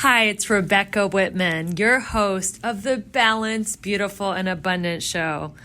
Hi, it's Rebecca Whitman, your host of the Balanced, Beautiful, and Abundant Show.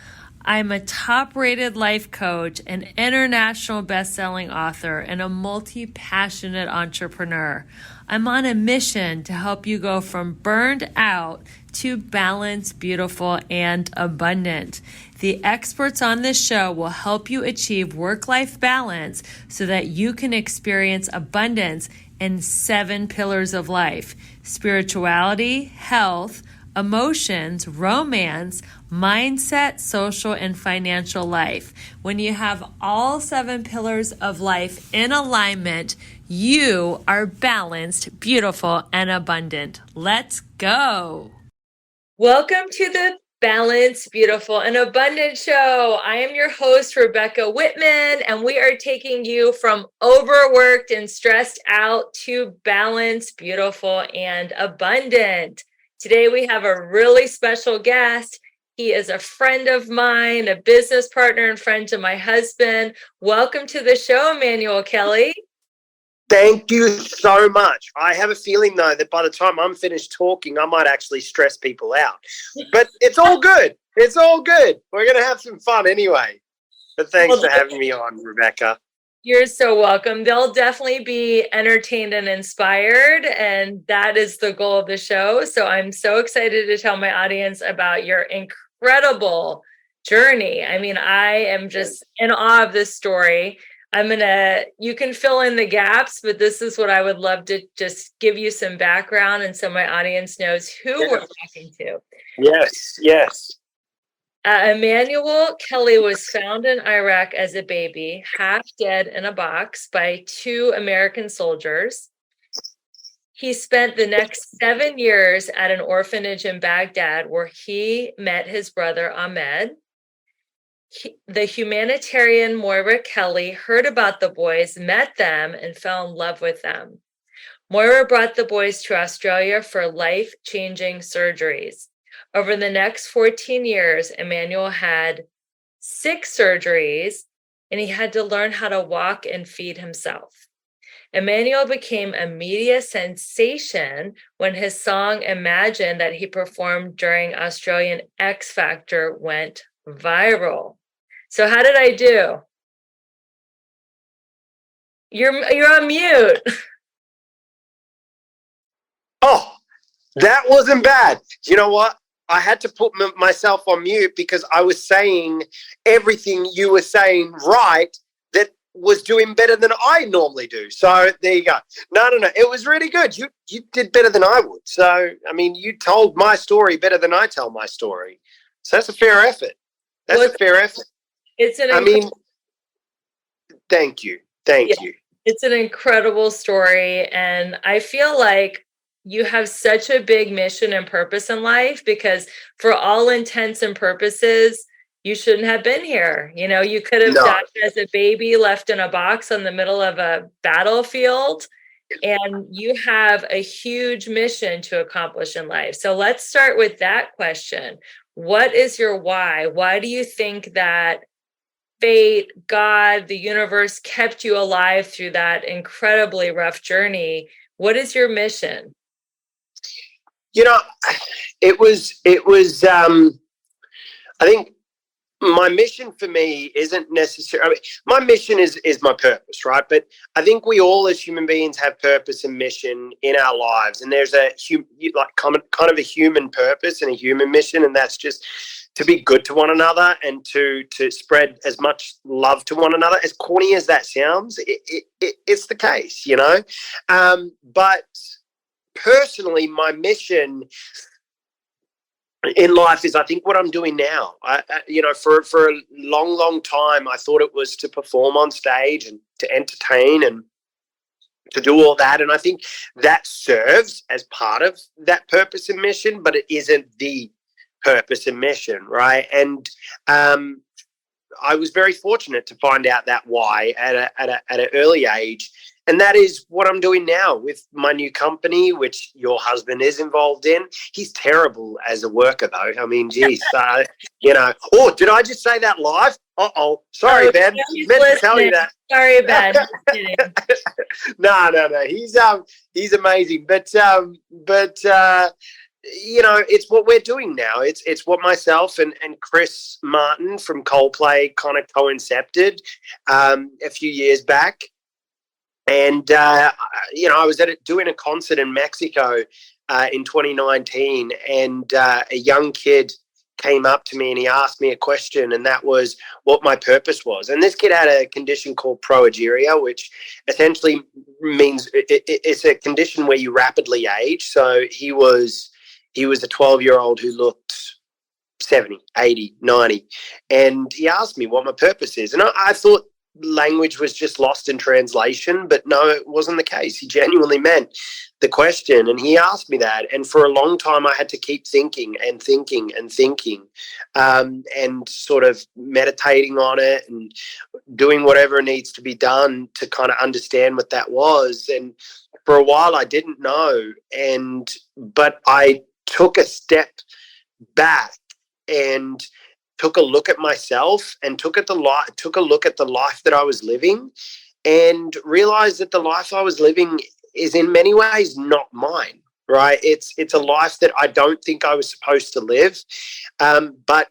I'm a top-rated life coach, an international best-selling author, and a multi-passionate entrepreneur. I'm on a mission to help you go from burned out to balanced, beautiful, and abundant. The experts on this show will help you achieve work-life balance so that you can experience abundance in 7 pillars of life: spirituality, health, emotions, romance, mindset, social, and financial life. When you have all 7 pillars of life in alignment, you are balanced, beautiful, and abundant. Let's go. Welcome to the Balanced, Beautiful, and Abundant Show. I am your host, Rebecca Whitman, and we are taking you from overworked and stressed out to balanced, beautiful, and abundant. Today, we have a really special guest. He is a friend of mine, a business partner, and friend to my husband. Welcome to the show, Emmanuel Kelly. Thank you so much. I have a feeling, though, that by the time I'm finished talking, I might actually stress people out. But it's all good. It's all good. We're going to have some fun anyway. But thanks for having me on, Rebecca. You're so welcome. They'll definitely be entertained and inspired, and that is the goal of the show. So I'm so excited to tell my audience about your incredible journey. I mean, I am just in awe of this story. You can fill in the gaps, but this is what I would love to just give you some background and so my audience knows who we're talking to. Yes. Emmanuel Kelly was found in Iraq as a baby, half dead in a box by 2 American soldiers. He spent the next 7 years at an orphanage in Baghdad where he met his brother Ahmed. The Humanitarian Moira Kelly heard about the boys, met them, and fell in love with them. Moira brought the boys to Australia for life-changing surgeries. Over the next 14 years, Emmanuel had 6 surgeries, and he had to learn how to walk and feed himself. Emmanuel became a media sensation when his song Imagine that he performed during Australian X Factor went viral. So how did I do? You're on mute. Oh, that wasn't bad. You know what? I had to put myself on mute because I was saying everything you were saying right that was doing better than I normally do. So there you go. No. It was really good. You did better than I would. So, I mean, you told my story better than I tell my story. So that's a fair effort. Thank you. It's an incredible story. And I feel like you have such a big mission and purpose in life because for all intents and purposes, you shouldn't have been here. You know, you could have died as a baby left in a box on the middle of a battlefield. And you have a huge mission to accomplish in life. So let's start with that question. What is your why? Why do you think that fate, God, the universe kept you alive through that incredibly rough journey? What is your mission? You know, it was I think my mission for me isn't necessarily, I mean, my mission is my purpose, right? But I think we all as human beings have purpose and mission in our lives. And there's kind of a human purpose and a human mission. And that's just to be good to one another and to spread as much love to one another. As corny as that sounds, it's the case, you know? But personally, my mission in life is, I think, what I'm doing now. For a long time, I thought it was to perform on stage and to entertain and to do all that. And I think that serves as part of that purpose and mission, but it isn't the purpose and mission, right? And I was very fortunate to find out that why at an early age. And that is what I'm doing now with my new company, which your husband is involved in. He's terrible as a worker, though. I mean, geez, Oh, did I just say that live? Uh-oh. Sorry, Ben. He's Meant to tell you that. Sorry, Ben. Just kidding. No. He's amazing. But it's what we're doing now. It's what myself and Chris Martin from Coldplay kind of co-incepted a few years back. And, I was doing a concert in Mexico in 2019, and a young kid came up to me and he asked me a question, and that was what my purpose was. And this kid had a condition called progeria, which essentially means it's a condition where you rapidly age. So he was a 12-year-old who looked 70, 80, 90. And he asked me what my purpose is. And I thought language was just lost in translation, but no, it wasn't the case. He genuinely meant the question, and he asked me that. And for a long time, I had to keep thinking and thinking and thinking, and sort of meditating on it and doing whatever needs to be done to kind of understand what that was. And for a while, I didn't know, but I took a step back and took a look at myself and took a look at the life that I was living, and realized that the life I was living is in many ways not mine, right? It's a life that I don't think I was supposed to live, but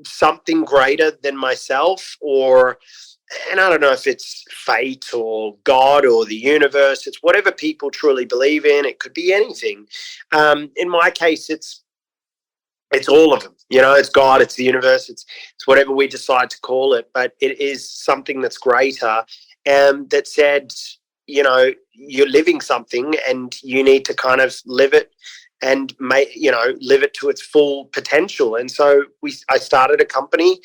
something greater than myself, and I don't know if it's fate or God or the universe. It's whatever people truly believe in. It could be anything. In my case, it's all of them. It's God, it's the universe, it's whatever we decide to call it. But it is something that's greater, that said, you're living something and you need to kind of live it and live it to its full potential. And so I started a company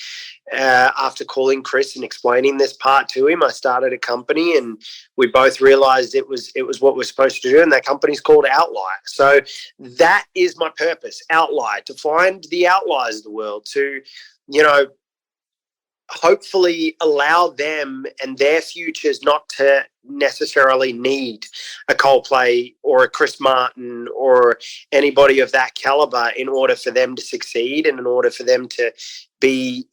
after calling Chris and explaining this part to him. I started a company, and we both realized it was what we're supposed to do. And that company's called Outlier. So that is my purpose, Outlier, to find the outliers of the world, to, hopefully allow them and their futures not to necessarily need a Coldplay or a Chris Martin or anybody of that caliber in order for them to succeed, and in order for them to be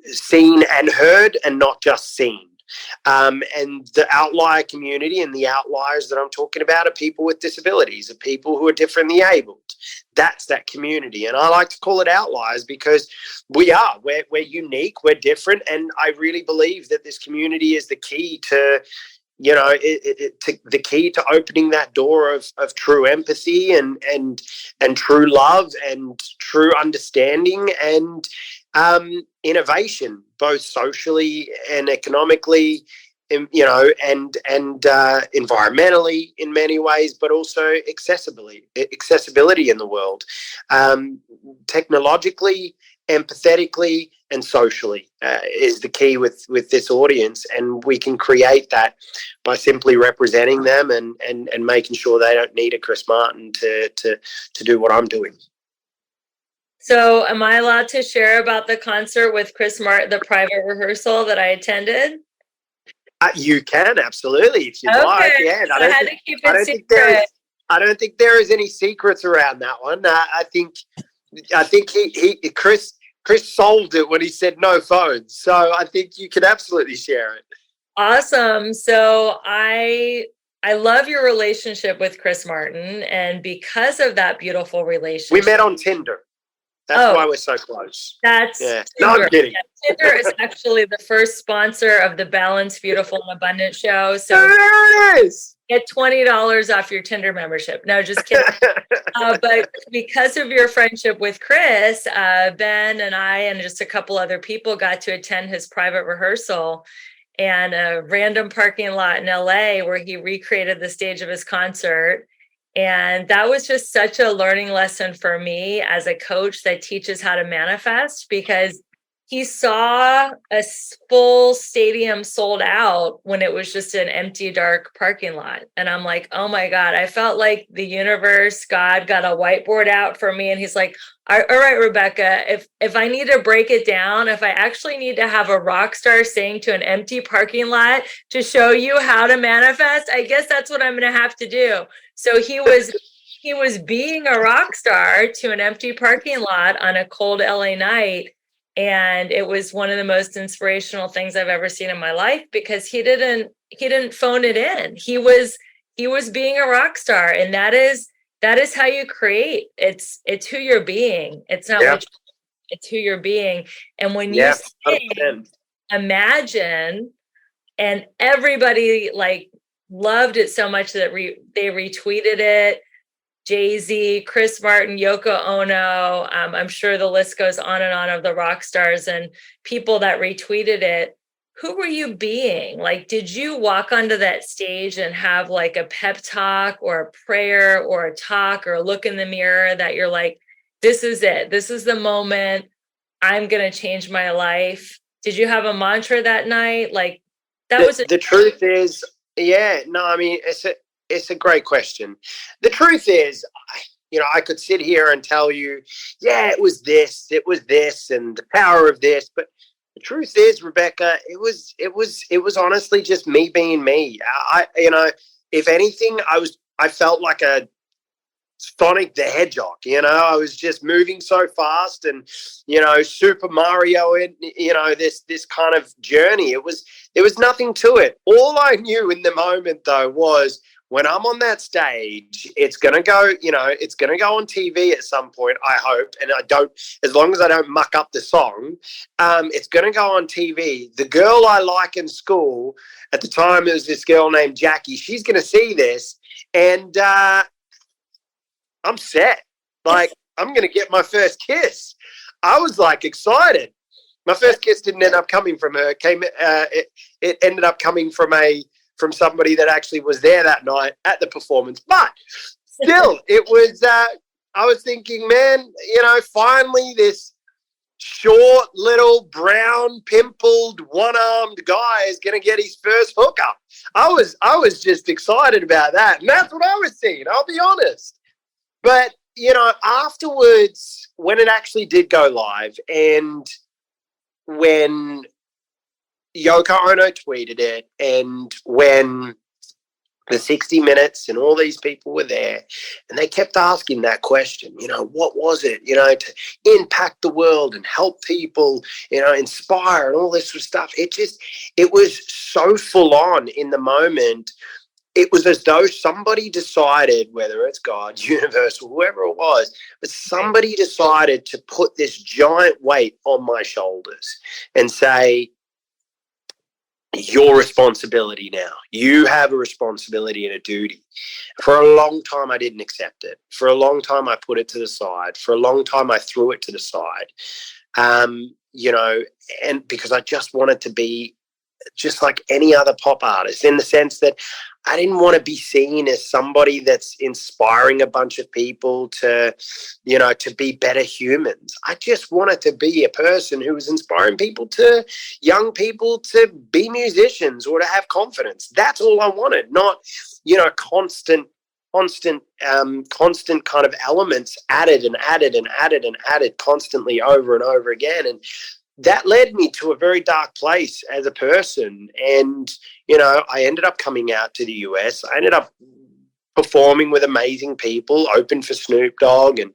seen and heard and not just seen. And the outlier community and the outliers that I'm talking about are people with disabilities, are people who are differently abled. That's that community. And I like to call it outliers because we're unique, we're different. And I really believe that this community is the key to, the key to opening that door of true empathy and true love and true understanding and innovation, both socially and economically, and environmentally in many ways, but also accessibility in the world, technologically, empathetically, and socially is the key with this audience. And we can create that by simply representing them and making sure they don't need a Chris Martin to do what I'm doing. So am I allowed to share about the concert with Chris Martin, the private rehearsal that I attended? You can, absolutely, if you'd like. Yeah, so I had to keep it secret. I don't think there is any secrets around that one. I think Chris solved it when he said no phones. So I think you can absolutely share it. Awesome. So I love your relationship with Chris Martin, and because of that beautiful relationship, we met on Tinder. That's why we're so close. That's yeah. No, I'm kidding. Tinder is actually the first sponsor of the Balanced, Beautiful, and Abundant show. So there it is. Get $20 off your Tinder membership. No, just kidding. But because of your friendship with Chris, Ben and I and just a couple other people got to attend his private rehearsal and a random parking lot in LA where he recreated the stage of his concert. And that was just such a learning lesson for me as a coach that teaches how to manifest, because he saw a full stadium sold out when it was just an empty, dark parking lot. And I'm like, oh my God, I felt like the universe, God got a whiteboard out for me. And he's like, all right, Rebecca, if I need to break it down, if I actually need to have a rock star sing to an empty parking lot to show you how to manifest, I guess that's what I'm going to have to do. So he was being a rock star to an empty parking lot on a cold LA night. And it was one of the most inspirational things I've ever seen in my life, because he didn't phone it in. He was being a rock star, and that is how you create. It's who you're being. It's not what it's who you're being. And when you sing Imagine, and everybody like loved it so much that they retweeted it. Jay-Z, Chris Martin, Yoko Ono. I'm sure the list goes on and on of the rock stars and people that retweeted it. Who were you being? Like, did you walk onto that stage and have like a pep talk or a prayer or a talk or a look in the mirror that you're like, this is it. This is the moment. I'm going to change my life. Did you have a mantra that night? Like, that was the truth is, I mean, it's a great question. The truth is, I could sit here and tell you, it was this, and the power of this. But the truth is, Rebecca, it was honestly just me being me. If anything, I felt like a Sonic the Hedgehog. I was just moving so fast, and Super Mario in this kind of journey. There was nothing to it. All I knew in the moment though was, when I'm on that stage, it's gonna go on TV at some point, I hope, and as long as I don't muck up the song, it's gonna go on TV. The girl I like in school at the time, it was this girl named Jackie. She's gonna see this, and I'm set. Like, I'm going to get my first kiss. I was like excited. My first kiss didn't end up coming from her. It ended up coming from somebody that actually was there that night at the performance. But still, it was, I was thinking, man, finally this short, little, brown, pimpled, one-armed guy is going to get his first hookup. I was just excited about that. And that's what I was seeing, I'll be honest. But, afterwards, when it actually did go live, and when Yoko Ono tweeted it, and when the 60 Minutes and all these people were there, and they kept asking that question, what was it, to impact the world and help people, inspire and all this sort of stuff. It was so full on in the moment. It was as though somebody decided, whether it's God, universe, whoever it was, but somebody decided to put this giant weight on my shoulders and say, your responsibility now. You have a responsibility and a duty. For a long time, I didn't accept it. For a long time, I put it to the side. For a long time, I threw it to the side. And because I just wanted to be just like any other pop artist, in the sense that I didn't want to be seen as somebody that's inspiring a bunch of people to be better humans. I just wanted to be a person who was inspiring young people to be musicians or to have confidence. That's all I wanted, not, constant kind of elements added and added and added and added constantly over and over again. And that led me to a very dark place as a person. And, I ended up coming out to the US. I ended up performing with amazing people, opened for Snoop Dogg, and,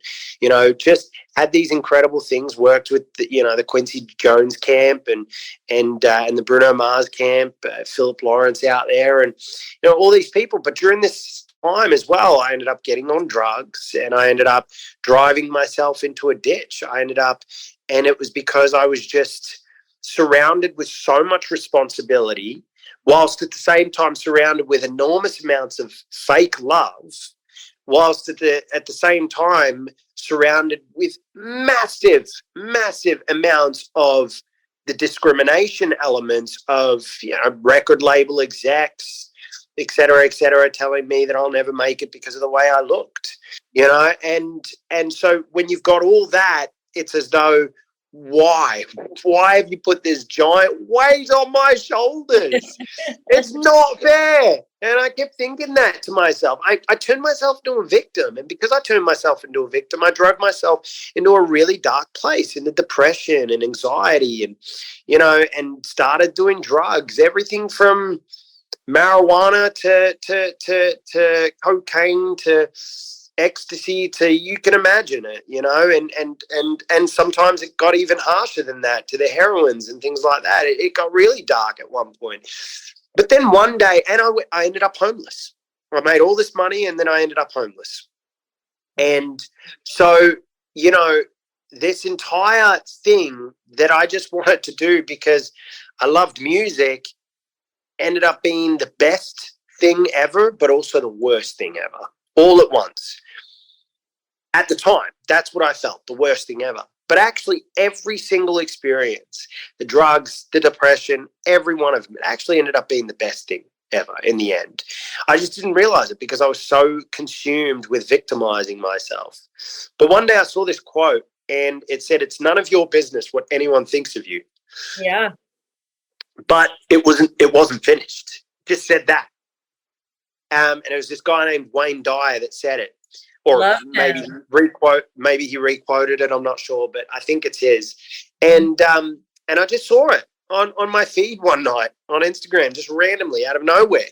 just had these incredible things, worked with the Quincy Jones camp and the Bruno Mars camp, Philip Lawrence out there, and, all these people. But during this time as well, I ended up getting on drugs, and I ended up driving myself into a ditch. And it was because I was just surrounded with so much responsibility, whilst at the same time surrounded with enormous amounts of fake love, whilst at the same time surrounded with massive, massive amounts of the discrimination elements of, record label execs, et cetera, telling me that I'll never make it because of the way I looked, and so when you've got all that, it's as though, why have you put this giant weight on my shoulders? It's not fair. And I kept thinking that to myself. I turned myself into a victim. And because I turned myself into a victim, I drove myself into a really dark place, into depression and anxiety, and, and started doing drugs, everything from marijuana to cocaine to ecstasy to, you can imagine it, you know, and sometimes it got even harsher than that, to the heroines and things like that. It got really dark at one point. But then one day, and I ended up homeless. I made all this money and then I ended up homeless. And so, you know, this entire thing that I just wanted to do because I loved music ended up being the best thing ever, but also the worst thing ever, all at once. At the time, that's what I felt, the worst thing ever. But actually, every single experience, the drugs, the depression, every one of them, it actually ended up being the best thing ever in the end. I just didn't realize it because I was so consumed with victimizing myself. But one day I saw this quote and it said, "It's none of your business what anyone thinks of you." Yeah. But it wasn't finished. Just said that. And it was this guy named Wayne Dyer that said it. Or maybe he requoted it, I'm not sure, but I think it's his. And I just saw it on my feed one night on Instagram, just randomly out of nowhere.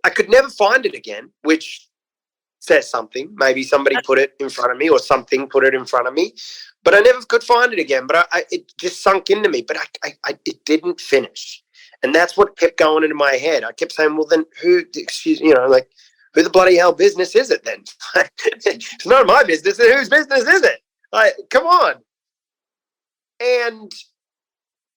I could never find it again, which says something. Maybe somebody put it in front of me or something put it in front of me, but I never could find it again. But it just sunk into me, but it didn't finish. And that's what kept going into my head. I kept saying, well, then who the bloody hell business is it then? It's not my business. Whose business is it? Like, come on. And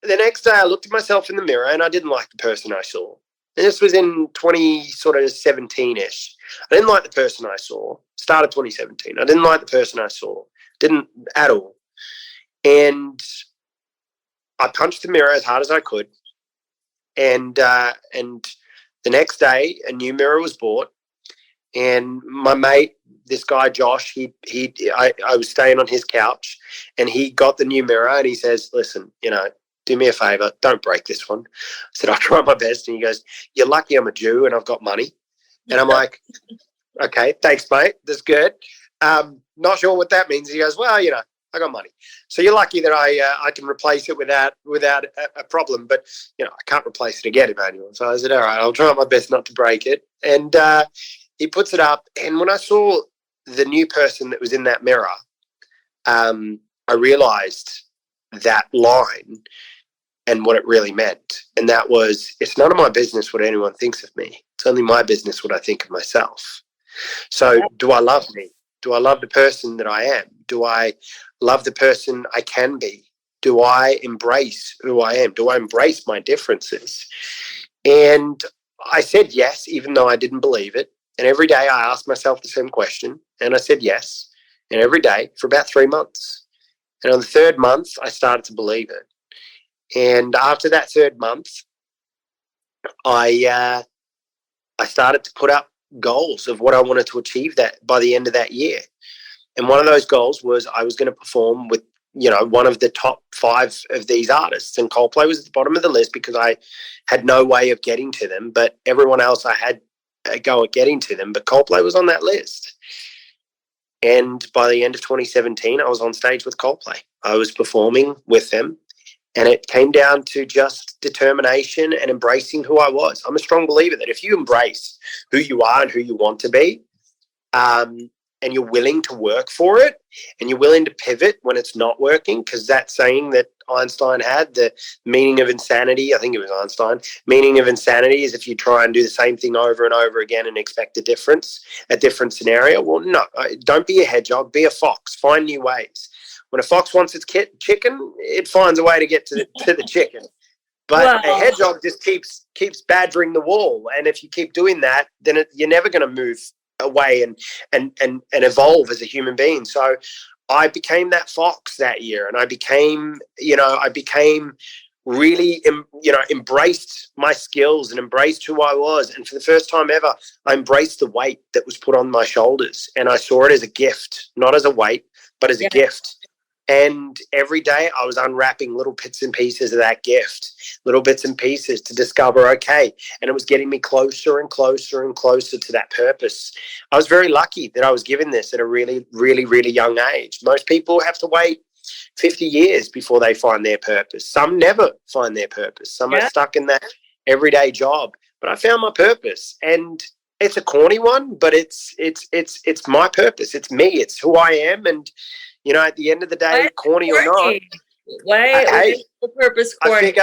the next day I looked at myself in the mirror and I didn't like the person I saw. And this was in 2017-ish. I didn't like the person I saw. Started 2017. I didn't like the person I saw. Didn't at all. And I punched the mirror as hard as I could. And the next day a new mirror was bought. And my mate, this guy Josh, I was staying on his couch, and he got the new mirror, and he says, "Listen, you know, do me a favor, don't break this one." I said, "I'll try my best." And he goes, "You're lucky I'm a Jew and I've got money." And I'm like, "Okay, thanks, mate. That's good. Not sure what that means." He goes, "Well, you know, I got money, so you're lucky that I can replace it without a problem. But you know, I can't replace it again, Emmanuel." So I said, "All right, I'll try my best not to break it." And he puts it up, and when I saw the new person that was in that mirror, I realized that line and what it really meant. And that was, it's none of my business what anyone thinks of me. It's only my business what I think of myself. So do I love me? Do I love the person that I am? Do I love the person I can be? Do I embrace who I am? Do I embrace my differences? And I said yes, even though I didn't believe it. And every day I asked myself the same question, and I said yes. And every day for about 3 months. And on the third month, I started to believe it. And after that third month, I started to put up goals of what I wanted to achieve that by the end of that year. And one of those goals was I was going to perform with, you know, one of the top 5 of these artists. And Coldplay was at the bottom of the list because I had no way of getting to them, but everyone else I had a go at getting to them, but Coldplay was on that list. And by the end of 2017, I was on stage with Coldplay. I was performing with them, and it came down to just determination and embracing who I was. I'm a strong believer that if you embrace who you are and who you want to be, and you're willing to work for it, and you're willing to pivot when it's not working, because that saying that Einstein had, the meaning of insanity, I think it was Einstein, meaning of insanity is if you try and do the same thing over and over again and expect a different scenario. Well, no, don't be a hedgehog, be a fox, find new ways. When a fox wants its chicken, it finds a way to get to the chicken. But a hedgehog just keeps badgering the wall, and if you keep doing that, then you're never going to move away and evolve as a human being. So I became that fox that year, and I became really, embraced my skills and embraced who I was. And for the first time ever, I embraced the weight that was put on my shoulders, and I saw it as a gift, not as a weight, but as a gift. And every day I was unwrapping little bits and pieces of that gift, little bits and pieces to discover, okay. And it was getting me closer and closer and closer to that purpose. I was very lucky that I was given this at a really, really, really young age. Most people have to wait 50 years before they find their purpose. Some never find their purpose. Some are stuck in that everyday job. But I found my purpose. And it's a corny one, but it's my purpose. It's me. It's who I am. And, you know, at the end of the day, corny or not, why is the purpose corny?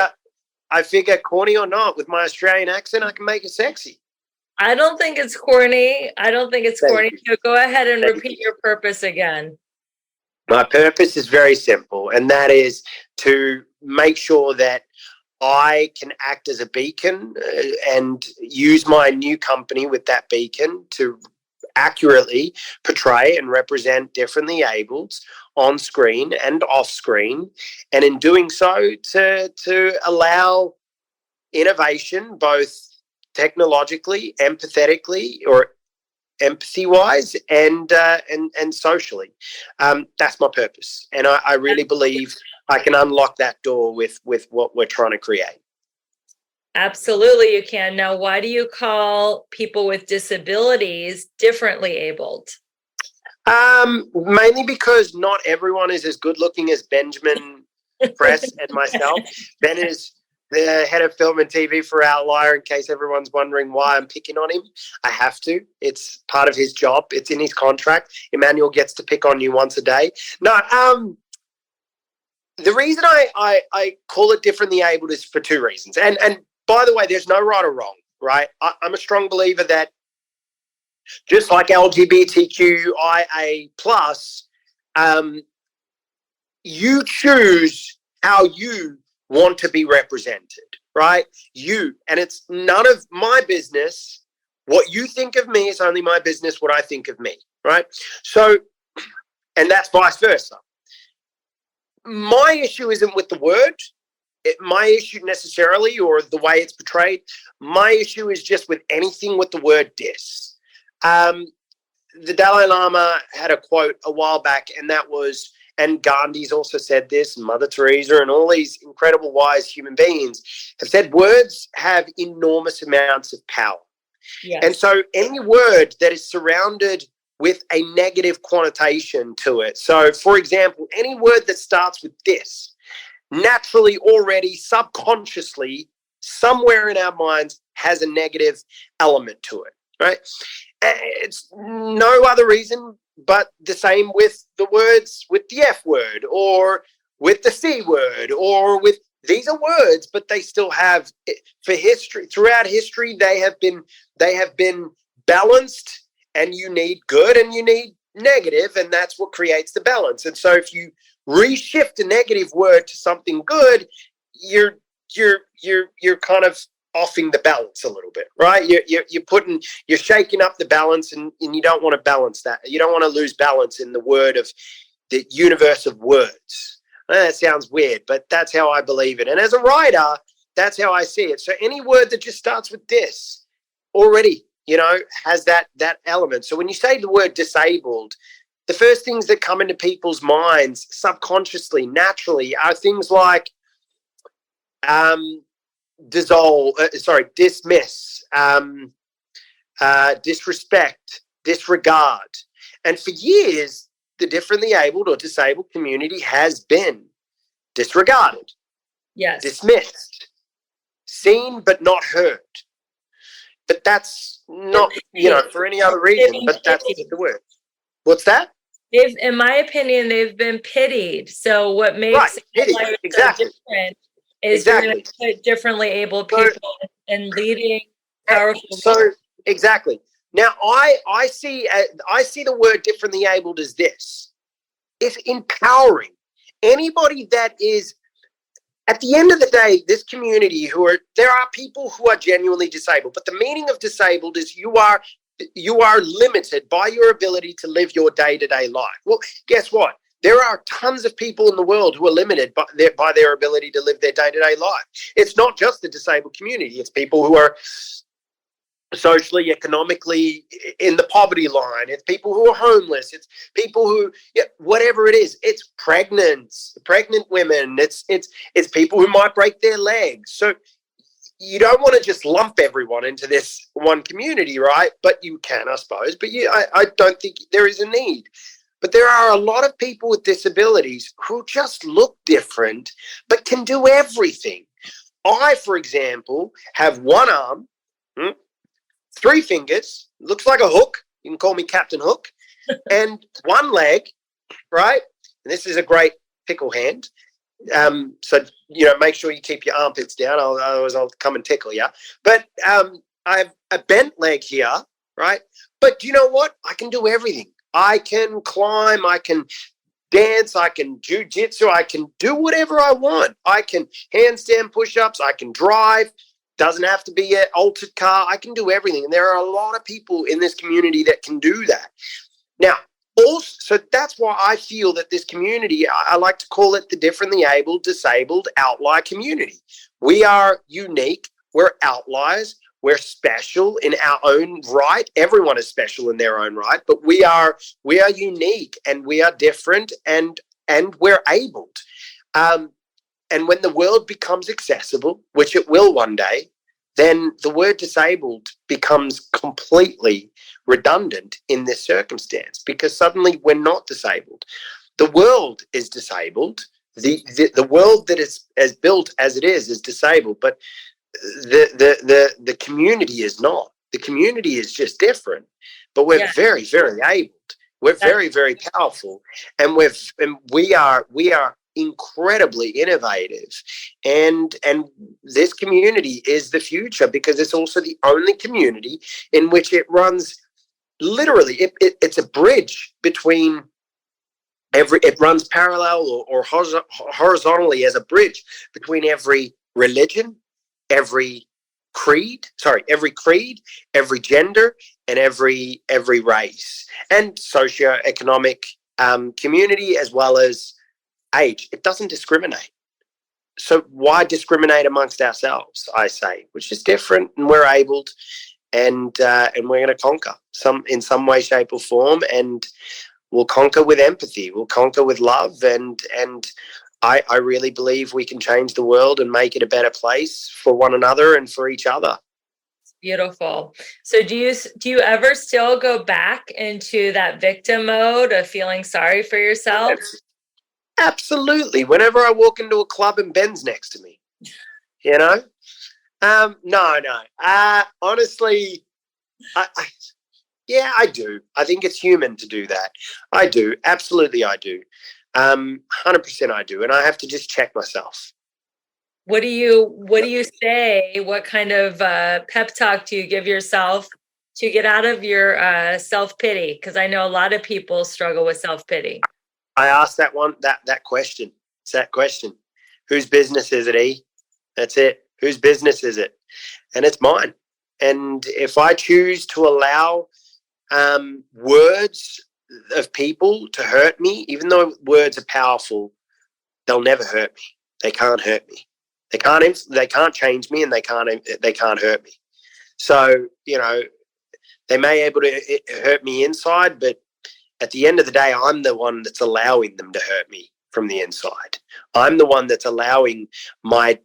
I figure corny or not, with my Australian accent, I can make it sexy. I don't think it's corny. So go ahead and repeat your purpose again. My purpose is very simple, and that is to make sure that I can act as a beacon and use my new company with that beacon to accurately portray and represent differently abled on screen and off screen, and in doing so to allow innovation both technologically, empathetically, or empathy-wise, and socially. That's my purpose, and I really believe I can unlock that door with what we're trying to create. Absolutely, you can. Now, why do you call people with disabilities differently abled? Mainly because not everyone is as good looking as Benjamin Press and myself. Ben is the head of film and TV for Outlier, in case everyone's wondering why I'm picking on him. I have to. It's part of his job. It's in his contract. Emmanuel gets to pick on you once a day. No, the reason I call it differently abled is for two reasons. And by the way, there's no right or wrong, right? I'm a strong believer that just like LGBTQIA+, you choose how you want to be represented, right? You. And it's none of my business. What you think of me is only my business, what I think of me, right? So, and that's vice versa. My issue isn't with the word, my issue necessarily, or the way it's portrayed. My issue is just with anything with the word dis. The Dalai Lama had a quote a while back, and that was, and Gandhi's also said this, Mother Theresa, and all these incredible wise human beings have said words have enormous amounts of power. Yes. And so any word that is surrounded with a negative connotation to it. So, for example, any word that starts with this, naturally already, subconsciously, somewhere in our minds has a negative element to it, right? It's no other reason but the same with the words, with the F word, or with the C word, or with, these are words, but they still have, for history, throughout history, they have been balanced, and you need good and you need negative, and that's what creates the balance. And so if you reshift a negative word to something good, you're kind of offing the balance a little bit, right? You're shaking up the balance, and you don't want to balance that. You don't want to lose balance in the word of the universe of words. That sounds weird, but that's how I believe it. And as a writer, that's how I see it. So any word that just starts with this already, has that element. So when you say the word disabled, the first things that come into people's minds subconsciously, naturally, are things like dismiss, disrespect, disregard. And for years, the differently abled or disabled community has been disregarded, yes, dismissed, seen but not heard. But that's not, for any other reason, but that's the word. What's that? In my opinion, they've been pitied. So what makes life exactly. so different is you're going to put differently abled people in leading powerful. So exactly. Now I see the word differently abled as this. It's empowering anybody that is, at the end of the day, this community there are people who are genuinely disabled, but the meaning of disabled is you are limited by your ability to live your day-to-day life. Well, guess what? There are tons of people in the world who are limited by their ability to live their day-to-day life. It's not just the disabled community. It's people who are socially, economically in the poverty line. It's people who are homeless. It's people who, whatever it is. It's pregnant women. It's people who might break their legs. So you don't want to just lump everyone into this one community, right? But you can, I suppose. But I don't think there is a need. But there are a lot of people with disabilities who just look different, but can do everything. I, for example, have one arm, 3 fingers, looks like a hook. You can call me Captain Hook. And 1 leg, right? And this is a great pickle hand. So, make sure you keep your armpits down. Otherwise I'll come and tickle you. But I have a bent leg here, right? But you know what? I can do everything. I can climb. I can dance. I can jiu-jitsu. I can do whatever I want. I can handstand push-ups. I can drive. Doesn't have to be an altered car. I can do everything. And there are a lot of people in this community that can do that. Now, also, so that's why I feel that this community, I like to call it the differently able, disabled, outlier community. We are unique. We're outliers. We're special in our own right. Everyone is special in their own right, but we are unique and we are different and we're abled. And when the world becomes accessible, which it will one day, then the word disabled becomes completely redundant in this circumstance, because suddenly we're not disabled. The world is disabled. The world that is as built as it is disabled, but the community is not. The community is just different, but we're very, very abled. We're very, very powerful, and we are incredibly innovative, and this community is the future, because it's also the only community in which it runs literally. It's a bridge between it runs parallel or horizontally as a bridge between every religion, every creed, every gender, and every race and socioeconomic community, as well as age. It doesn't discriminate. So why discriminate amongst ourselves? I say, which is different, and we're abled, and we're going to conquer in some way, shape, or form, and we'll conquer with empathy. We'll conquer with love, and I really believe we can change the world and make it a better place for one another and for each other. Beautiful. So do you ever still go back into that victim mode of feeling sorry for yourself? Absolutely. Whenever I walk into a club and Ben's next to me, no. Honestly, I do. I think it's human to do that. I do. Absolutely, I do. 100% I do. And I have to just check myself. What do you say? What kind of pep talk do you give yourself to get out of your self-pity? Because I know a lot of people struggle with self-pity. I asked that question. It's that question. Whose business is it, E? That's it. Whose business is it? And it's mine. And if I choose to allow words of people to hurt me, even though words are powerful, they'll never hurt me. They can't hurt me. They can't change me, and they can't hurt me. So, they may be able to hurt me inside, but at the end of the day, I'm the one that's allowing them to hurt me from the inside. I'm the one that's allowing my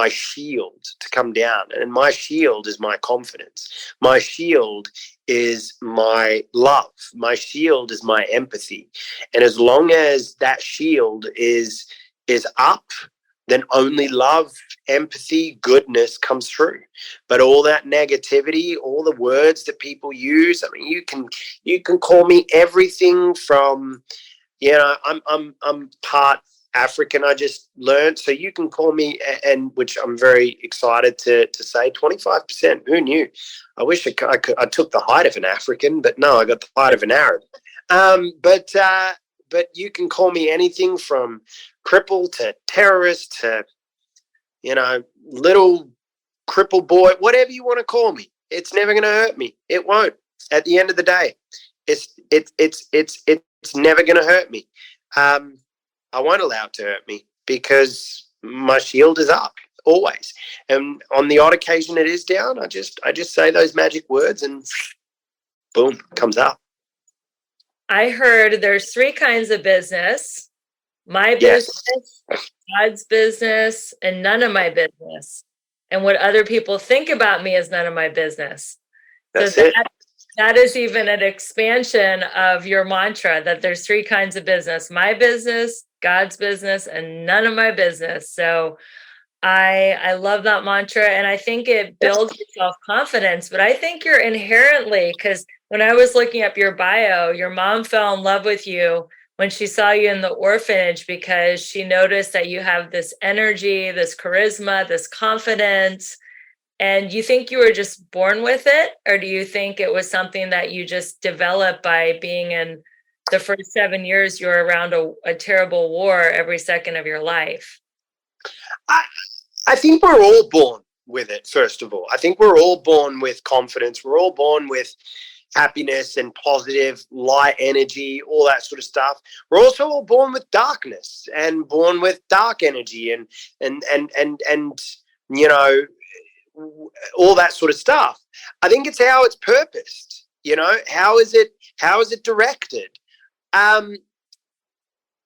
shield to come down, and my shield is my confidence. My shield is my love. My shield is my empathy. And as long as that shield is up, then only love, empathy, goodness comes through. But all that negativity, all the words that people use, I mean, you can call me everything from, I'm part African, I just learned. So you can call me, and which I'm very excited to say, 25%. Who knew? I wish I took the height of an African, but no, I got the height of an Arab. But you can call me anything from cripple to terrorist to, little cripple boy, whatever you want to call me. It's never going to hurt me. It won't. At the end of the day, it's never going to hurt me. I won't allow it to hurt me, because my shield is up always. And on the odd occasion it is down, I just say those magic words and boom, comes up. I heard there's 3 kinds of business: my business, God's business, and none of my business. And what other people think about me is none of my business. That's it. That is even an expansion of your mantra, that there's 3 kinds of business: my business, God's business, and none of my business. So I love that mantra, and I think it builds self-confidence, but I think you're inherently, because when I was looking up your bio, your mom fell in love with you when she saw you in the orphanage because she noticed that you have this energy, this charisma, this confidence. And you think you were just born with it, or do you think it was something that you just developed by being in the first 7 years you were around a terrible war every second of your life? I think we're all born with it, first of all. I think we're all born with confidence. We're all born with happiness and positive light energy, all that sort of stuff. We're also all born with darkness and born with dark energy and you know, all that sort of stuff. I think it's how it's purposed. You know, how is it directed? I'm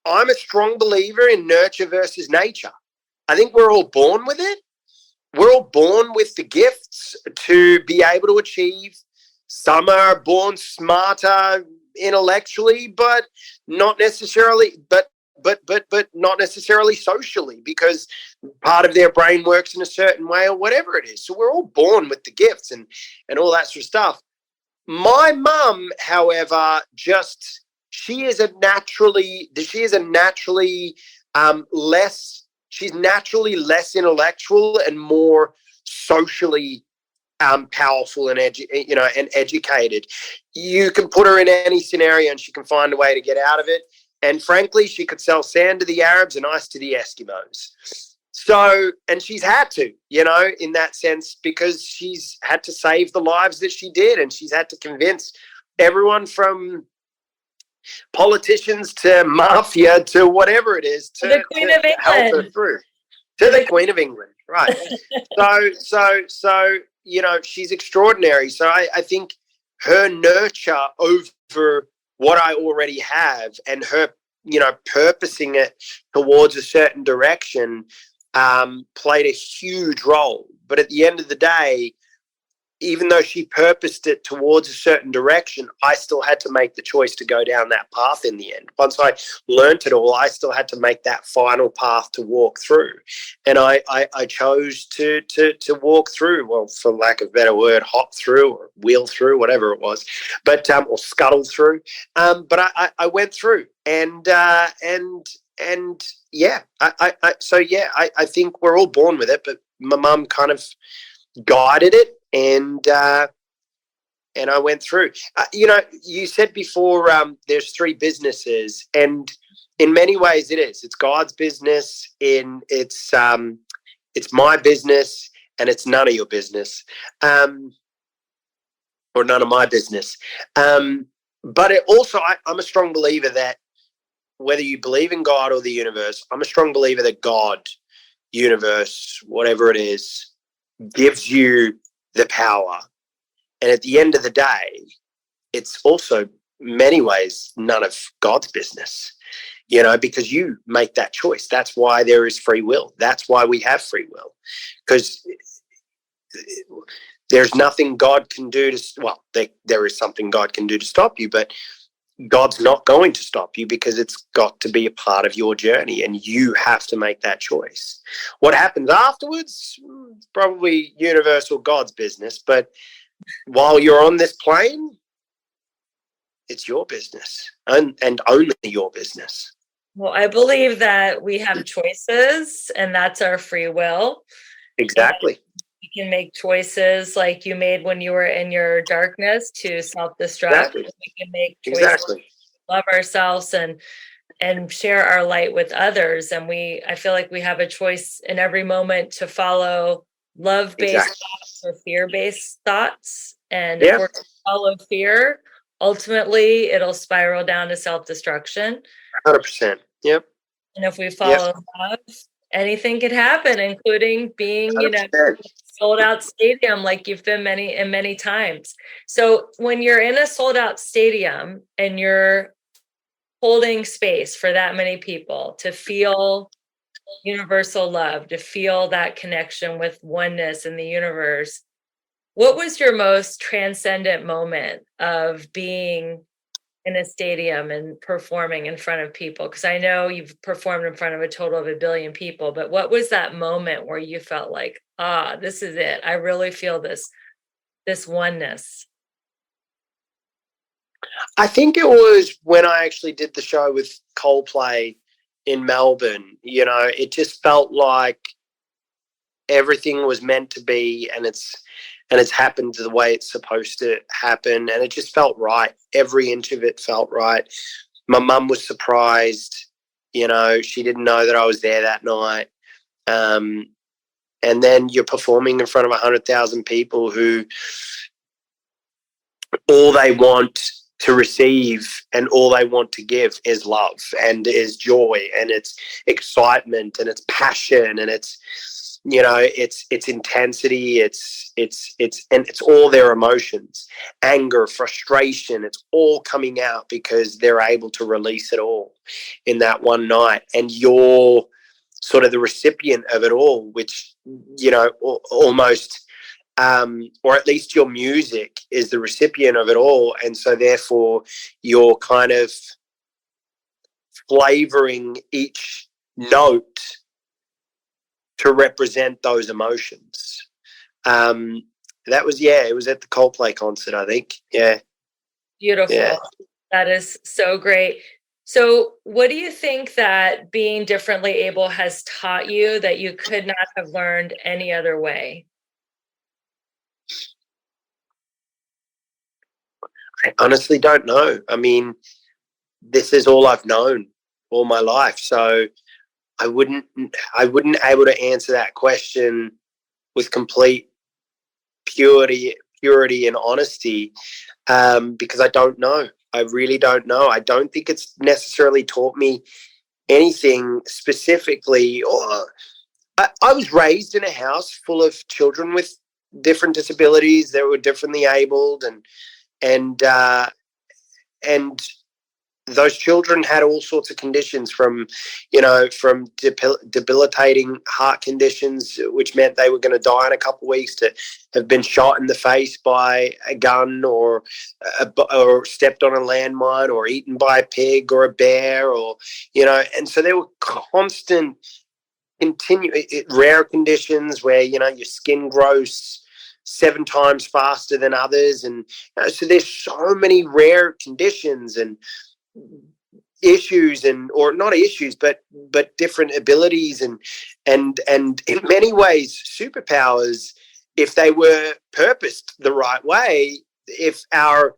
a strong believer in nurture versus nature. I think we're all born with it. We're all born with the gifts to be able to achieve. Some are born smarter intellectually, but not necessarily, but not necessarily socially, because part of their brain works in a certain way or whatever it is. So we're all born with the gifts and all that sort of stuff. My mum, however, she is naturally less. She's naturally less intellectual and more socially powerful and educated. You can put her in any scenario and she can find a way to get out of it. And frankly, she could sell sand to the Arabs and ice to the Eskimos. So, and she's had to, in that sense, because she's had to save the lives that she did, and she's had to convince everyone from politicians to mafia to whatever it is to help her through. To the Queen of England, right. So she's extraordinary. So I think her nurture over what I already have and her, purposing it towards a certain direction played a huge role. But at the end of the day, even though she purposed it towards a certain direction, I still had to make the choice to go down that path in the end. Once I learnt it all, I still had to make that final path to walk through. And I chose to walk through, well, for lack of a better word, hop through or wheel through, whatever it was, but or scuttle through. But I went through and yeah, I think we're all born with it, but my mum kind of guided it, and I went through. You said before there's three businesses, and in many ways it is. It's God's business, it's my business, and it's none of your business, or none of my business. But it also, I'm a strong believer that whether you believe in God or the universe, I'm a strong believer that God, universe, whatever it is, gives you the power. And at the end of the day, it's also many ways none of God's business, because you make that choice. That's why there is free will. That's why we have free will, because there's nothing God can do there is something God can do to stop you, but God's not going to stop you, because it's got to be a part of your journey and you have to make that choice. What happens afterwards, probably universal God's business, but while you're on this plane, it's your business and only your business. Well, I believe that we have choices, and that's our free will. Exactly. We can make choices like you made when you were in your darkness to self-destruct. Exactly. We can make choices to love ourselves and share our light with others. And I feel like we have a choice in every moment to follow love-based thoughts or fear-based thoughts. And if we're to follow fear, ultimately it'll spiral down to self-destruction. 100%. Yep. And if we follow love, anything could happen, including being, sold out stadium like you've been many times. So when you're in a sold out stadium and you're holding space for that many people to feel universal love, to feel that connection with oneness in the universe, what was your most transcendent moment of being in a stadium and performing in front of people? Because I know you've performed in front of a total of 1 billion people, but what was that moment where you felt like, this is it? I really feel this oneness. I think it was when I actually did the show with Coldplay in Melbourne. You know, it just felt like everything was meant to be, and it's happened the way it's supposed to happen, and it just felt right. Every inch of it felt right. My mum was surprised. You know, she didn't know that I was there that night. And then you're performing in front of 100,000 people who all they want to receive and all they want to give is love and is joy and it's excitement and it's passion and it's, you know, it's intensity, it's all their emotions, anger, frustration, it's all coming out because they're able to release it all in that one night. And you're sort of the recipient of it all, which, you know, almost, or at least your music is the recipient of it all. And so therefore you're kind of flavoring each note to represent those emotions. That was, it was at the Coldplay concert, I think. Yeah. Beautiful. Yeah. That is so great. So what do you think that being differently able has taught you that you could not have learned any other way? I honestly don't know. I mean, this is all I've known all my life. So I wouldn't able to answer that question with complete purity and honesty, because I don't know. I really don't know. I don't think it's necessarily taught me anything specifically. Or I was raised in a house full of children with different disabilities that were differently abled, and those children had all sorts of conditions from debilitating heart conditions, which meant they were going to die in a couple of weeks, to have been shot in the face by a gun or stepped on a landmine or eaten by a pig or a bear, or, you know, and so there were constant, rare conditions where, you know, your skin grows 7 times faster than others. And, you know, so there's so many rare conditions and issues, and or not issues, but different abilities and in many ways superpowers, if they were purposed the right way. If our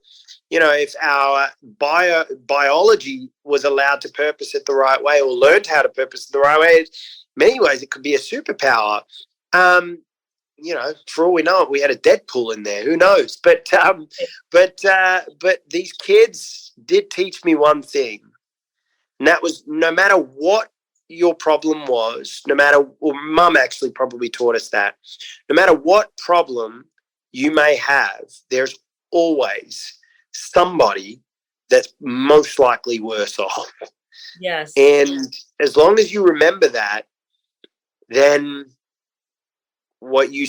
biology was allowed to purpose it the right way, or learned how to purpose it the right way, in many ways it could be a superpower. You know, for all we know, we had a Deadpool in there. Who knows? But these kids did teach me one thing, and that was, no matter what your problem was, Mum actually probably taught us that, no matter what problem you may have, there's always somebody that's most likely worse off. Yes. And as long as you remember that, then what you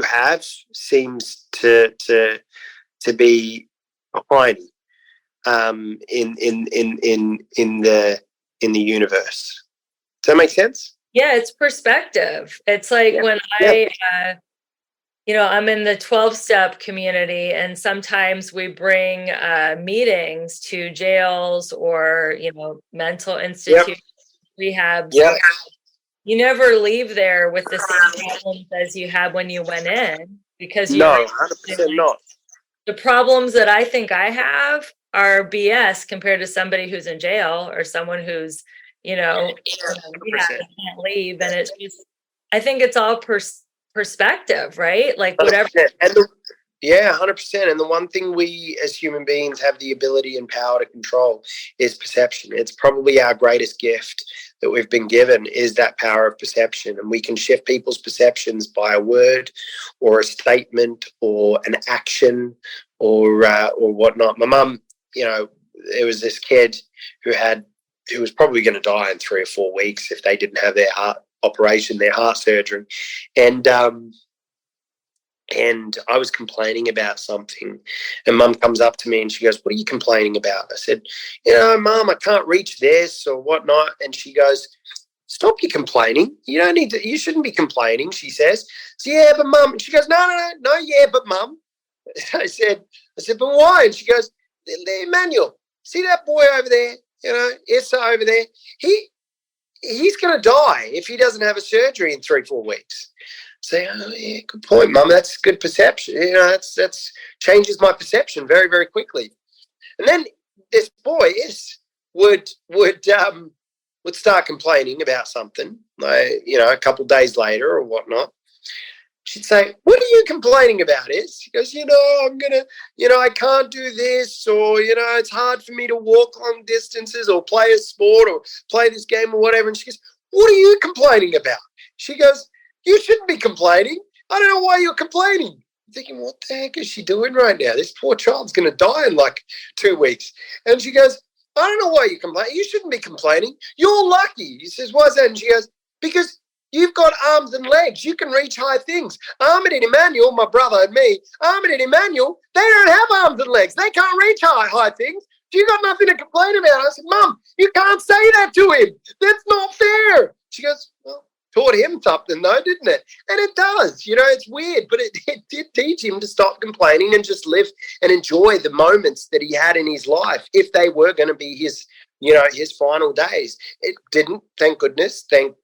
have seems to be tiny, in the universe. Does that make sense? Yeah, it's perspective. It's like when I'm in the 12-step community, and sometimes we bring meetings to jails or, you know, mental institutions, rehabs. Yeah. You never leave there with the same problems as you had when you went in, because no, 100% not. The problems that I think I have are BS compared to somebody who's in jail or someone who's, rehab and can't leave. And it's just, I think it's all perspective, right? Like whatever. 100%. 100%. And the one thing we as human beings have the ability and power to control is perception. It's probably our greatest gift that we've been given, is that power of perception. And we can shift people's perceptions by a word or a statement or an action or whatnot. My mum, you know, there was this kid who was probably going to die in 3 or 4 weeks if they didn't have their heart operation, their heart surgery. And and I was complaining about something, and Mum comes up to me and she goes, "What are you complaining about?" I said, "Mum, I can't reach this or whatnot." And she goes, "Stop your complaining. You don't need to. You shouldn't be complaining." She says, "Yeah, but Mum." And she goes, "No. Yeah, but Mum." I said, "But why?" And she goes, "Emmanuel, see that boy over there? Issa over there. He's going to die if he doesn't have a surgery in 3-4 weeks." Say, "Oh yeah, good point, Mum. That's good perception. That's changes my perception very, very quickly." And then this boy would start complaining about something, like, a couple of days later or whatnot. She'd say, "What are you complaining about, Is?" She goes, "I'm gonna, I can't do this, or it's hard for me to walk long distances or play a sport or play this game or whatever." And she goes, "What are you complaining about?" She goes, "You shouldn't be complaining. I don't know why you're complaining." I'm thinking, what the heck is she doing right now? This poor child's going to die in like 2 weeks. And she goes, "I don't know why you're complaining. You shouldn't be complaining. You're lucky." He says, "Why is that?" And she goes, "Because you've got arms and legs. You can reach high things. Ahmed and Emmanuel, my brother and me, Ahmed and Emmanuel, they don't have arms and legs. They can't reach high things. You got nothing to complain about." I said, "Mum, you can't say that to him. That's not fair." She goes, "Well, taught him something though, didn't it?" And it does. It's weird, but it did teach him to stop complaining and just live and enjoy the moments that he had in his life, if they were going to be his, his final days. It didn't, thank goodness. Thank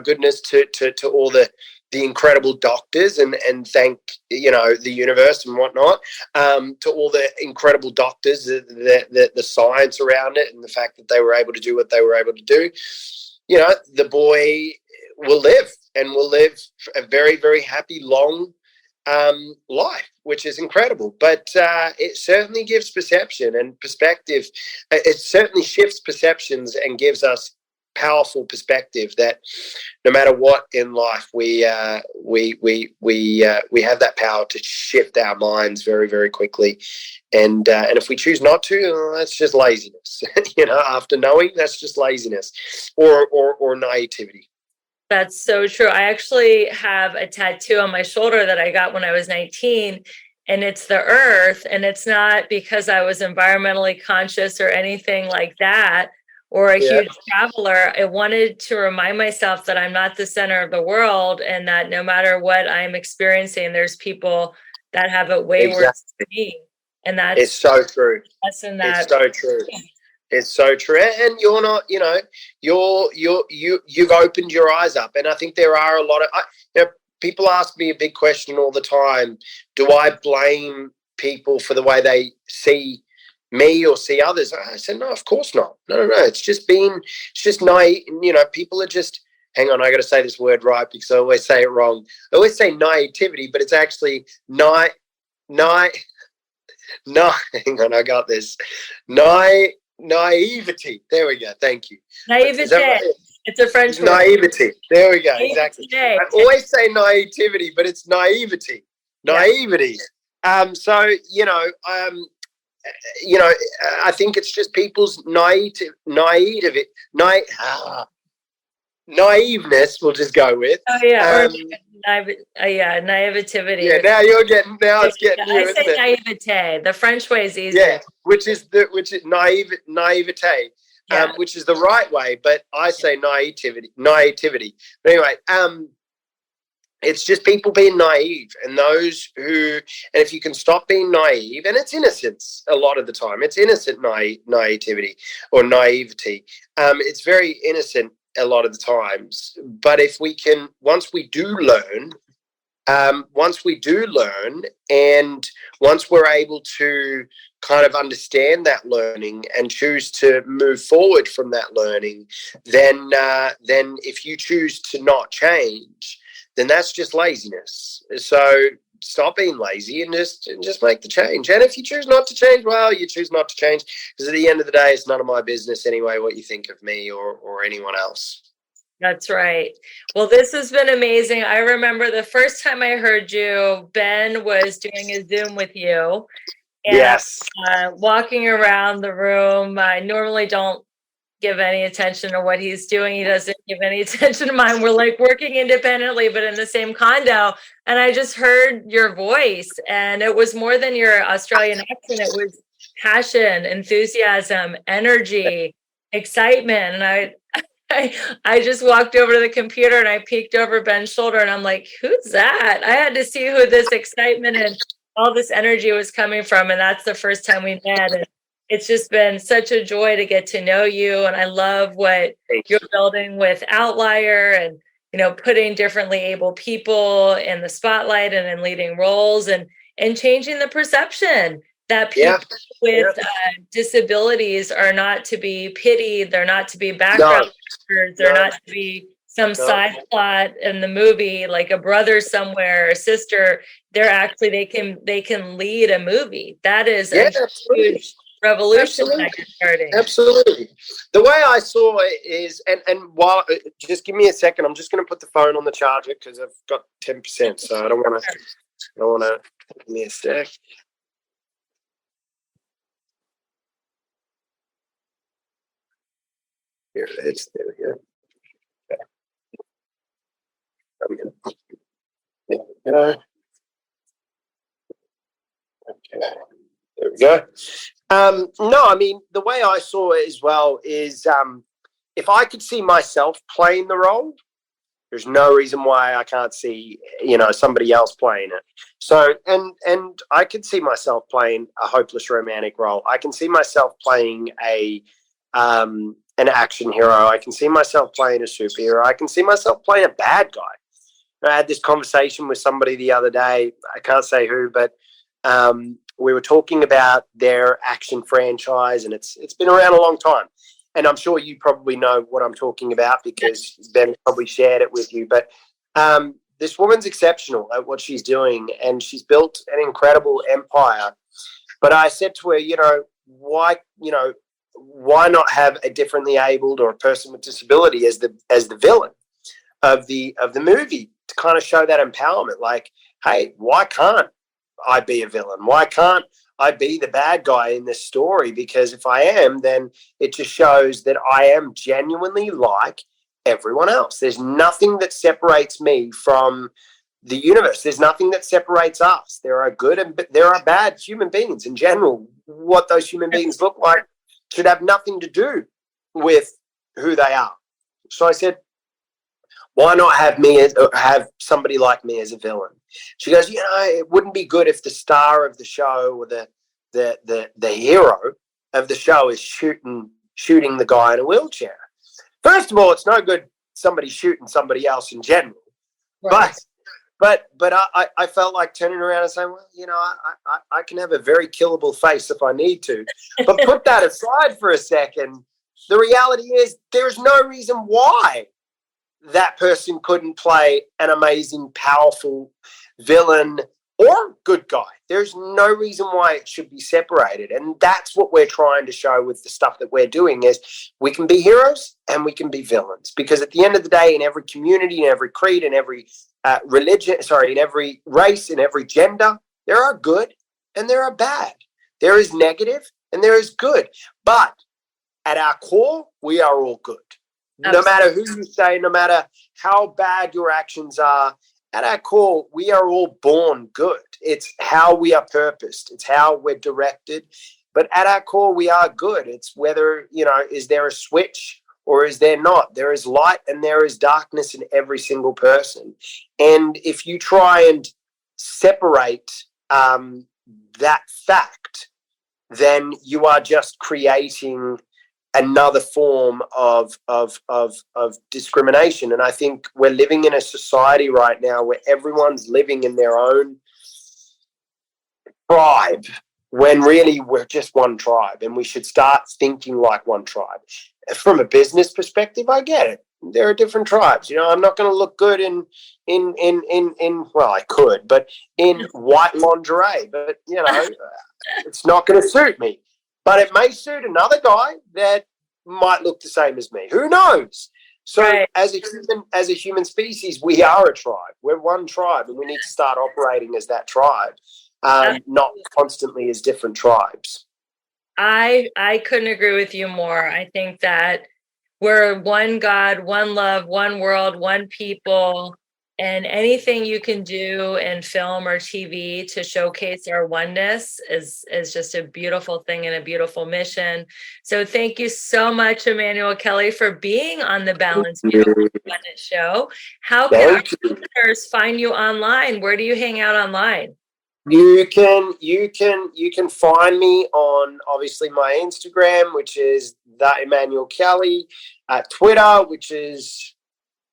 goodness to all the incredible doctors, and thank the universe and whatnot, to all the incredible doctors, the science around it, and the fact that they were able to do what they were able to do. The boy will live, and will live a very, very happy, long life, which is incredible. But it certainly gives perception and perspective. It certainly shifts perceptions and gives us powerful perspective that no matter what in life, we have that power to shift our minds very, very quickly. And if we choose not to, that's just laziness. After knowing, that's just laziness or naivety. That's so true. I actually have a tattoo on my shoulder that I got when I was 19, and it's the earth. And it's not because I was environmentally conscious or anything like that, or a huge traveler. I wanted to remind myself that I'm not the center of the world, and that no matter what I'm experiencing, there's people that have it way worse than me. And that's it's so true. It's so true. It's so true. And you're not, you've opened your eyes up. And I think there are a lot of, people ask me a big question all the time. Do I blame people for the way they see me or see others? I said, no, of course not. No. It's just naive. People are just, hang on, I got to say this word right because I always say it wrong. I always say naivety, but it's actually hang on, I got this. Naivety. There we go. Thank you. Naivete. Right? It's a French word. Naivety. There we go. Naivety. Exactly. I always say naivety, but it's naivety. Naivety. Yeah. I think it's just people's naiveness. We'll just go with. Oh yeah. Naivety. Yeah. Now it's getting you. I say naivete. The French way is easy. Yeah, which is naivete. Which is the right way, but I say naivety. But anyway, it's just people being naive, and those and if you can stop being naive, and it's innocence a lot of the time, it's innocent naivety or naivety. It's very innocent a lot of the times, but if we can, once we do learn, and once we're able to kind of understand that learning and choose to move forward from that learning, then if you choose to not change, then that's just laziness. So stop being lazy and just make the change. And if you choose not to change, well, you choose not to change, because at the end of the day, it's none of my business anyway what you think of me or anyone else. That's right. Well, this has been amazing. I remember the first time I heard you, Ben was doing a Zoom with you. And yes. Walking around the room. I normally don't give any attention to what he's doing. He doesn't give any attention to mine. We're like working independently, but in the same condo. And I just heard your voice, and it was more than your Australian accent. It was passion, enthusiasm, energy, excitement. And I just walked over to the computer and I peeked over Ben's shoulder and I'm like, who's that? I had to see who this excitement and all this energy was coming from. And that's the first time we met. And it's just been such a joy to get to know you. And I love what you're building with Outlier and, putting differently able people in the spotlight and in leading roles and changing the perception that people with disabilities are not to be pitied. They're not to be background actors. They're not to be some side plot in the movie, like a brother somewhere, or a sister. They're actually, they can lead a movie. That is a huge revolution that you're starting. Absolutely. The way I saw it is, and while, just give me a second, I'm just going to put the phone on the charger because I've got 10%, so I don't want to, give me a sec. Here it is. There we go. Okay. Okay. There we go. No, I mean, the way I saw it as well is if I could see myself playing the role, there's no reason why I can't see, somebody else playing it. So, and I could see myself playing a hopeless romantic role. I can see myself playing an action hero. I can see myself playing a superhero. I can see myself playing a bad guy. I had this conversation with somebody the other day. I can't say who, but we were talking about their action franchise, and it's been around a long time. And I'm sure you probably know what I'm talking about because Ben probably shared it with you. But this woman's exceptional at what she's doing, and she's built an incredible empire. But I said to her, why not have a differently abled or a person with disability as the villain of the movie to kind of show that empowerment? Like, hey, why can't I be a villain? Why can't I be the bad guy in this story? Because if I am, then it just shows that I am genuinely like everyone else. There's nothing that separates me from the universe. There's nothing that separates us. There are good and there are bad human beings in general. What those human beings look like should have nothing to do with who they are. So I said, why not have somebody like me as a villain? She goes, it wouldn't be good if the star of the show or the hero of the show is shooting the guy in a wheelchair. First of all, it's no good somebody shooting somebody else in general. Right. But I felt like turning around and saying, well, I can have a very killable face if I need to. But put that aside for a second. The reality is there's no reason why that person couldn't play an amazing, powerful villain or good guy. There's no reason why it should be separated. And that's what we're trying to show with the stuff that we're doing is we can be heroes and we can be villains. Because at the end of the day, in every community, in every creed, in every in every race, in every gender, there are good and there are bad. There is negative and there is good. But at our core, we are all good. Absolutely. No matter who you say, no matter how bad your actions are, at our core, we are all born good. It's how we are purposed. It's how we're directed. But at our core, we are good. It's whether, is there a switch or is there not? There is light and there is darkness in every single person. And if you try and separate that fact, then you are just creating another form of discrimination. And I think we're living in a society right now where everyone's living in their own tribe when really we're just one tribe, and we should start thinking like one tribe. From a business perspective, I get it. There are different tribes. I'm not going to look good in well, I could, but in white lingerie, but it's not going to suit me. But it may suit another guy that might look the same as me. Who knows? So as a human species, we are a tribe. We're one tribe, and we need to start operating as that tribe, not constantly as different tribes. I couldn't agree with you more. I think that we're one God, one love, one world, one people, and anything you can do in film or TV to showcase our oneness is just a beautiful thing and a beautiful mission. So thank you so much, Emmanuel Kelly, for being on the Balance Beautiful Abundant show. How can our listeners find you online? Where do you hang out online? You can find me on obviously my Instagram, which is the Emmanuel Kelly, Twitter, which is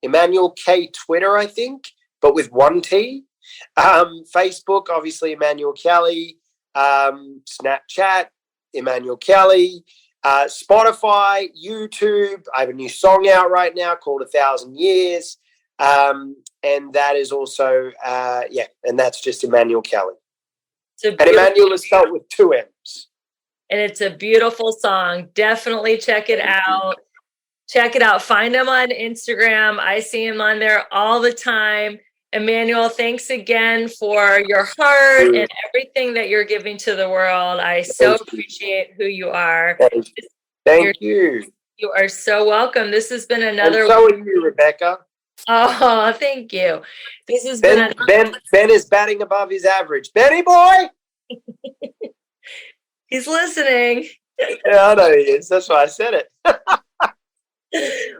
Emmanuel K Twitter, I think, but with one T. Facebook, obviously Emmanuel Kelly. Snapchat, Emmanuel Kelly. Spotify, YouTube. I have a new song out right now called 1,000 Years. And that is also, and that's just Emmanuel Kelly. And Emmanuel is spelled with 2 M's. And it's a beautiful song. Definitely check it out. Check it out. Find him on Instagram. I see him on there all the time. Emmanuel, thanks again for your heart and everything that you're giving to the world. I so appreciate who you are. Thank you. You are so welcome. This has been another. And so are you, Rebecca. Oh, thank you. This has been Ben is batting above his average. Benny boy! He's listening. Yeah, I know he is. That's why I said it.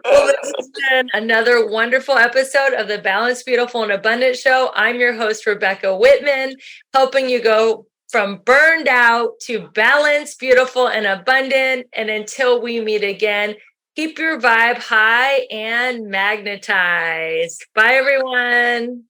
Well, this has been another wonderful episode of the Balanced, Beautiful, and Abundant Show. I'm your host, Rebecca Whitman, helping you go from burned out to balanced, beautiful, and abundant. And until we meet again, keep your vibe high and magnetized. Bye, everyone.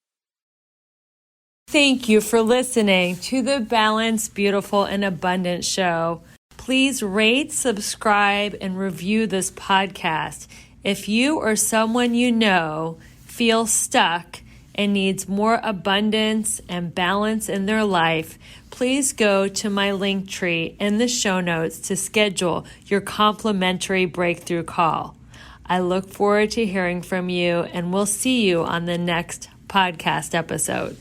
Thank you for listening to the Balanced, Beautiful, and Abundant Show. Please rate, subscribe, and review this podcast. If you or someone you know feels stuck and needs more abundance and balance in their life, please go to my link tree in the show notes to schedule your complimentary breakthrough call. I look forward to hearing from you, and we'll see you on the next podcast episode.